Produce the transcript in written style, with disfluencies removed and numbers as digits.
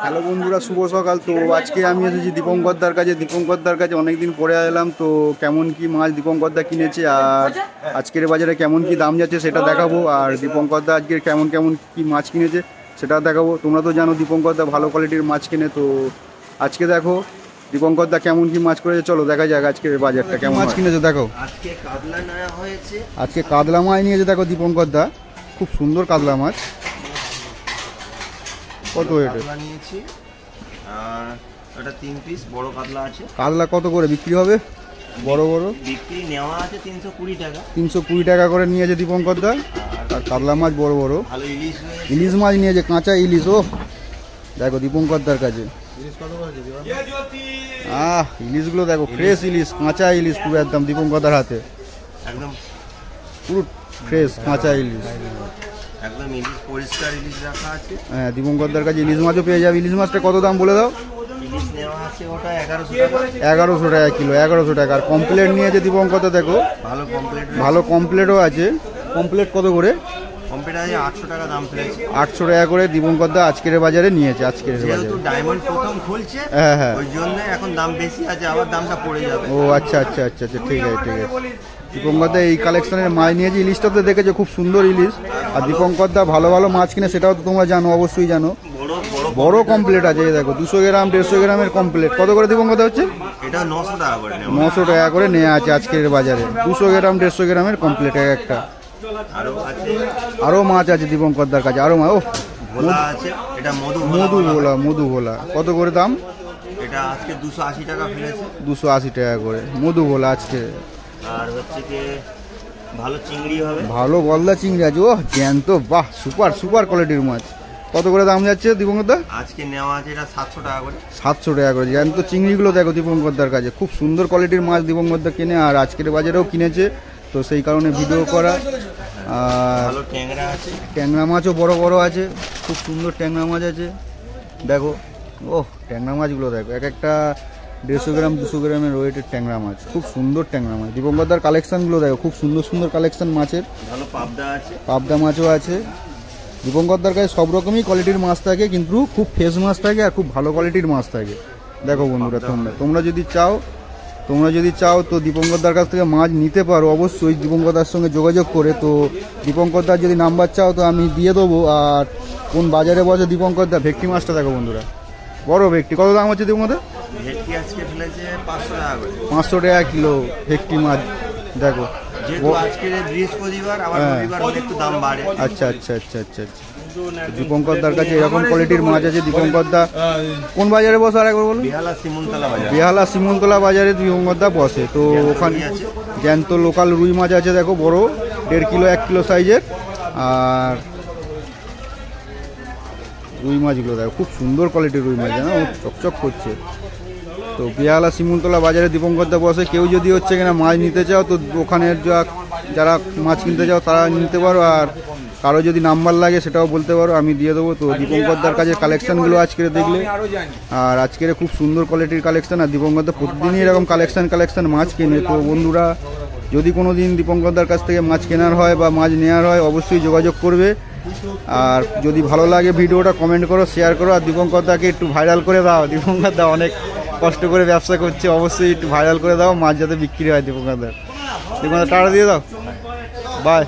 Hello বন্ধুরা, শুভ সকাল। তো আজকে আমি এসেছি দীপঙ্করদার কাছে। দীপঙ্করদার কাছে অনেকদিন পরে এলাম। তো কেমন কি মাছ দীপঙ্করদা কিনেছে আর আজকের বাজারে কেমন কি দাম যাচ্ছে সেটা দেখাবো। আর দীপঙ্করদা আজকের কেমন কেমন কি মাছ কিনেছে সেটা দেখাবো। তোমরা তো জানো দীপঙ্করদা ভালো কোয়ালিটির মাছ কিনে। তো আজকে দেখো দীপঙ্করদা কেমন কি মাছ করেছে, চলো দেখা যাক আজকের বাজারটা কেমন মাছ কিনেছে। দেখো আজকে কাতলা নেওয়া হয়েছে, আজকে কাতলা মাছ নিয়েছে। দেখো দীপঙ্করদা খুব সুন্দর কাতলা মাছ। কত এটা নিয়েছি? ওটা 3 পিস বড় কাতলা আছে। কাতলা কত করে বিক্রি হবে? বড় বড় বিক্রি নেওয়া আছে 320 টাকা। 320 টাকা করে নিয়েছে দীপঙ্করদা। আর কাতলা মাছ বড় বড়। ভালো ইলিশ ইলিশ মাছ নিয়েছে, কাঁচা ইলিশ। ও দেখো দীপঙ্করদার কাছে ইলিশগুলো দেখো, ফ্রেশ ইলিশ, কাঁচা ইলিশ পুরো একদম দীপঙ্করদার হাতে, একদম পুরো ফ্রেশ কাঁচা ইলিশ, একদম ইলিশ পরিষ্কার ইলিশ রাখা আছে। হ্যাঁ দীপঙ্করদার কাছে ইলিশ মাছও পেয়ে যাবে। ইলিশ মাছটা কত দাম বলে দাও? ইলিশ নেওয়া আছে ওটা 1100 টাকা। 1100 টাকা কিলো, 1100 টাকা। আর কমপ্লেট নিয়েছে দীপঙ্করদা, দেখো ভালো কমপ্লিট, ভালো কমপ্লেটও আছে। কমপ্লেট কত করে? কমপ্লিট আছে 800 টাকা দাম ফেলেছে। 800 টাকা করে দীপঙ্করদা আজকের বাজারে নিয়েছে। আজকের বাজারে যেহেতু ডায়মন্ড প্রথম খুলছে, হ্যাঁ ওই জন্য এখন দাম বেশি আছে, আবার দামটা পড়ে যাবে। ও আচ্ছা আচ্ছা আচ্ছা আচ্ছা, ঠিক আছে ঠিক আছে। দীপঙ্করদা এই কালেকশনের মাছ নিয়েছে। ইলিশটা তো দেখেছো খুব সুন্দর ইলিশ। আর দীপঙ্করদা ভালো ভালো মাছ কিনে, সেটাও তো তোমরা জানো, অবশ্যই জানো। বড় কমপ্লেট আছে, দেখো 200 গ্রাম 150 গ্রামের কমপ্লেট। কত করে দীপঙ্করদা হচ্ছে? এটা 900 টাকা করে। 900 টাকা করে নেওয়া আছে আজকের বাজারে। 200 গ্রাম 150 গ্রামের কমপ্লেট একটা। আরো মাছ আছে দীপঙ্করদার কাছে, আরো মাছ। ও ভোলা আছে, এটা মধু ভোলা কত করে দাম? এটা আজকে 280 টাকা ফেলেছে। 280 টাকা করে মধু ভোলা আজকে। আর হচ্ছে কি ভালো চিংড়ি হবে, ভালো গলদা চিংড়ি আছে। ও জ্যান্ত, বাহ, সুপার সুপার কোয়ালিটির মাছ। কত করে দাম যাচ্ছে দীপঙ্করদা? আজকে নেওয়া আছে এটা 700 টাকা করে। 700 টাকা করে। জ্যান্ত চিংড়িগুলো দেখো দীপঙ্করদার কাছে, খুব সুন্দর কোয়ালিটির মাছ দীপঙ্করদা কিনে। আর আজকের বাজারেও কিনেছে, তো সেই কারণে ভিডিও করা। আর ভালো ট্যাংরা আছে, ট্যাংরা মাছও বড় বড় আছে, খুব সুন্দর ট্যাংরা মাছ আছে। দেখো ও ট্যাংরা মাছগুলো দেখো, এক একটা 150 গ্রাম 200 গ্রামের ওয়েটের ট্যাংরা মাছ, খুব সুন্দর ট্যাংরা মাছ। দীপঙ্করদার কালেকশনগুলো দেখো, খুব সুন্দর সুন্দর কালেকশন মাছের। ভালো পাবদা আছে, পাবদা মাছও আছে। দীপঙ্করদার কাছে সব রকমই কোয়ালিটির মাছ থাকে, কিন্তু খুব ফ্রেশ মাছ থাকে আর খুব ভালো কোয়ালিটির মাছ থাকে। দেখো বন্ধুরা, তোমরা যদি চাও তো দীপঙ্করদার কাছ থেকে মাছ নিতে পারো, অবশ্যই দীপঙ্করদার সঙ্গে যোগাযোগ করে। তো দীপঙ্করদার যদি নাম্বার চাও তো আমি দিয়ে দেবো। আর কোন বাজারে বসে দীপঙ্করদা? ভেটকি মাছটা দেখো বন্ধুরা, বড় ভেটকি। কত দাম হচ্ছে দীপঙ্করদা? ভেটকি আজকে ফেলেছে 500 টাকা করে। 500 টাকা কিলো ভেটকি মাছ। দেখো যেহেতু আজকে বৃহস্পতিবার, আবার রবিবার হলে একটু দাম বাড়ে। আচ্ছা আচ্ছা আচ্ছা আচ্ছা আচ্ছা। দীপঙ্করদার কাছে এরকম কোয়ালিটির মাছ আছে। দীপঙ্করদা কোন বাজারে বসে আর একবার বলুন? বেহালা শিমুলতলা বাজারে দীপঙ্করদা বসে। তো ওখানে জ্যান্ত লোকাল রুই মাছ আছে, দেখো বড় 1.5 কিলো 1 কিলো সাইজের। আর রুই মাছগুলো দেখো, খুব সুন্দর কোয়ালিটির রুই মাছ, জানো চকচক করছে। তো বেহালা শিমুলতলা বাজারে দীপঙ্করদা বসে। কেউ যদি হচ্ছে কিনা মাছ নিতে চাও তো ওখানে যারা মাছ কিনতে চাও তারা নিতে পারো। আর কারো যদি নাম্বার লাগে সেটাও বলতে পারো, আমি দিয়ে দেবো। তো দীপঙ্করদার কাছে কালেকশানগুলো আজকের দেখলে, আর আজকের খুব সুন্দর কোয়ালিটির কালেকশান। আর দীপঙ্করদা প্রতিদিনই এরকম কালেকশান মাছ কেনে। তো বন্ধুরা, যদি কোনো দিন দীপঙ্করদার কাছ থেকে মাছ কেনার হয় বা মাছ নেওয়ার হয়, অবশ্যই যোগাযোগ করবে। আর যদি ভালো লাগে ভিডিওটা কমেন্ট করো, শেয়ার করো। আর দীপঙ্করদাকে একটু ভাইরাল করে দাও। দীপঙ্করদা অনেক কষ্ট করে ব্যবসা করছে, অবশ্যই একটু ভাইরাল করে দাও, মাছ যাতে বিক্রি হয়। দীপঙ্করদার টাটা দিয়ে দাও, বাই।